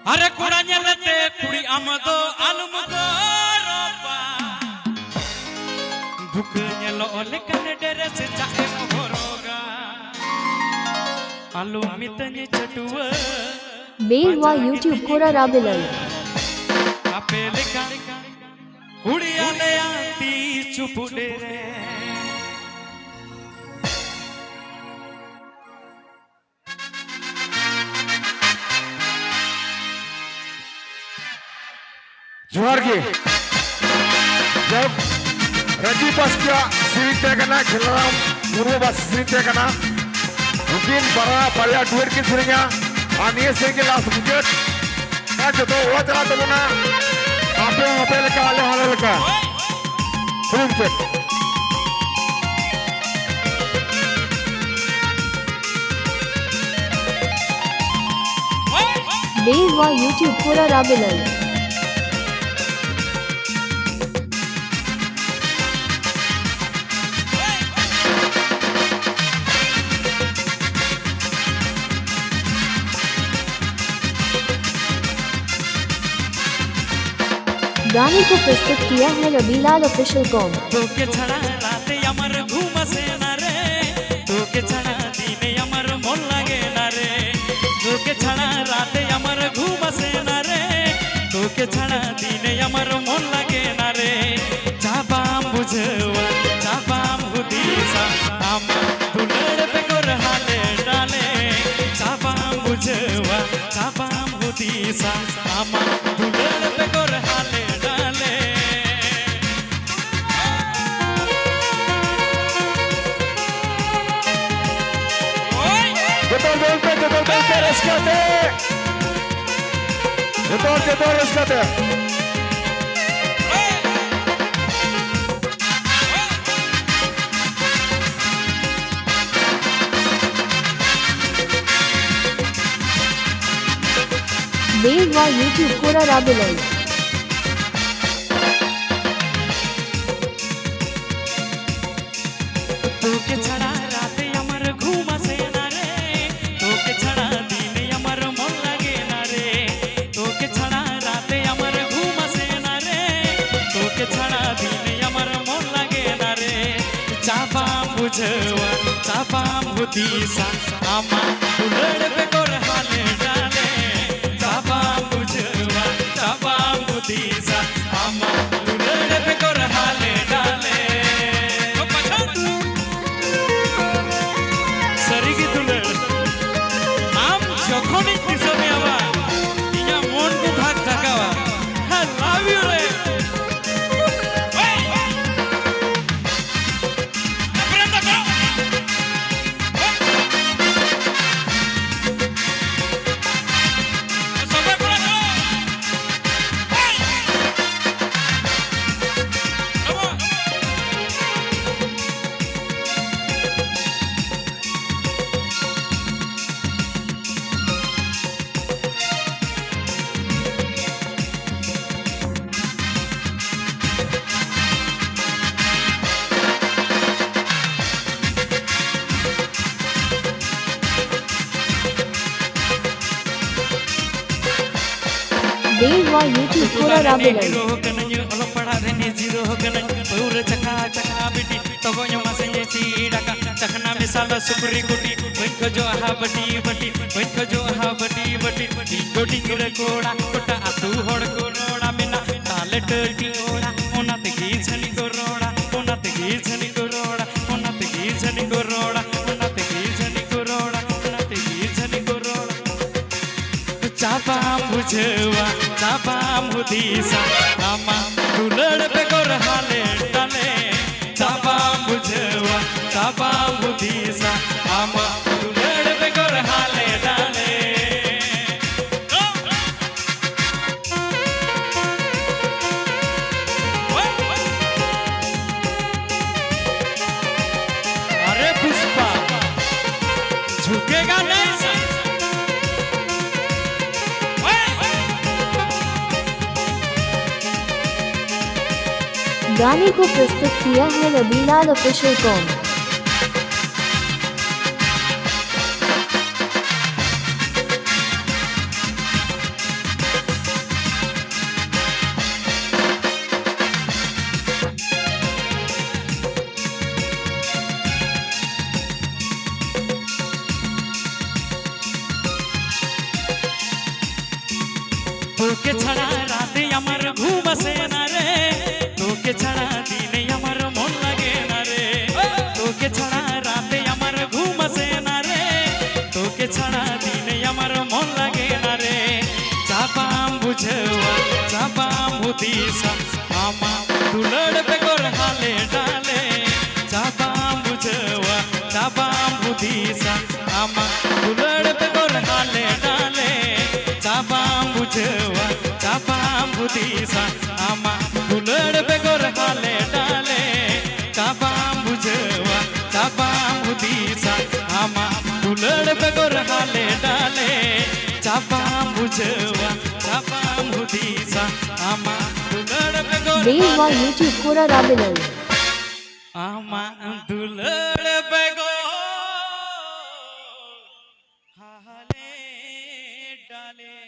अरे कुड़ा नेलते कुड़ी आमदो आलम गोरोबा भूख नेलो लेकन डेरे से चाहे मोरोगा आलू मितने चटुआ बेवा YouTube कोरा राबिलल आपे लेका कुड़ी आले आती चुप डेरे जोहार की जब रजी बस क्या सीरीज तेकना खिलराम पूर्व बस series तेकना mungkin para duit ki surinya aniye se ke last wicket ka joto wa chala tabuna ape leka ale hale leka full wicket बेवा YouTube कोरा राबिलल गाने को प्रस्तुत किया है रबीलाल ऑफिशियल कॉम। तोके छड़ा राते अमर घूम से न रे तोके छड़ा दीने अमर मन लगे न रे तोके छड़ा राते अमर घूम से न रे तोके छड़ा दीने अमर मन लगे न रे चाबाम बुझवा चाबाम हुदीसा आम दुलड़ पे गोर हाले डाले चाबाम बुझवा चाबाम हुदीसा आम दुलड़ पे गोर हाले Jadwal rescate. बेवा YouTube कोरा राबिलल तोके छड़ा राते अमर घूम से न रे तोके छड़ा दीने अमर मन लगे न रे तोके छड़ा राते अमर घूम से न रे तोके छड़ा दीने अमर मन लगे न रे चापाम बुझवा चापाम हुदीसा आमा दुलड़ पे गोर हाले डाले चापाम बुझवा चापाम हुदीसा आमा दुलड़ पे गोर हाले डाले যখনই পিছনে আবার ইয়া মন কো ভাগ থাকাবা আই লাভ ইউ রে बेवा YouTube कोरा राबिलल हीरो कनन्यू ओलो पड़ा रेने जीरो कनन्यू पूरे चका चका बिटी तगोन्यो मासेंजे चीडाका चखना मिसाल सुपुरी गुटी वइखो जो हा बटी बटी वइखो जो हा बटी बटी गोटी गिरे कोड़ा कोटा आतू होड़ कोरोड़ा बिना ताले टटी ओड़ा ओनाते की छनी कोरोड़ा ओनाते की छनी कोरोड़ा ओनाते की छनी कोरोड़ा ओनाते की छनी कोरोड़ा ओनाते की छनी कोरोड़ा चापाम बुझवा चापाम हुदीसा आमा दुलड़ पे गोर हाले डाले चापाम बुझवा चापाम हुदीसा आमा दुलड़ पे गोर हाले डाले अरे पुष्पा झुकेगा नहीं गाने को प्रस्तुत किया है रबीलाल ऑफिशियल कॉम। তোকে ছাড়া রাতে আমার ঘুম আসে না রে তোকে ছাড়া দিনে আমার মন লাগে না রে তোকে ছাড়া রাতে আমার ঘুম আসে না রে তোকে ছাড়া দিনে আমার মন লাগে না রে চাপাম বুঝেওয়া চাপাম হুদিসা আমা দুলড় বেগর হালে ডালে চাপাম বুঝেওয়া চাপাম হুদিসা আমা দুলড় বেগর হালে ডালে চাপাম বুঝেওয়া চাপাম হুদিসা আমা দুলড় বেগর হালে ডালে চাপাম বুঝেওয়া চাপাম হুদিসা আমা দুলড় বেগর হালে ডালে চাপাম বুঝেওয়া চাপাম হুদিসা আমা দুলড় বেগর Bale YouTube Kora Rabilal. আমা দুলড় বেগর হালে ডালে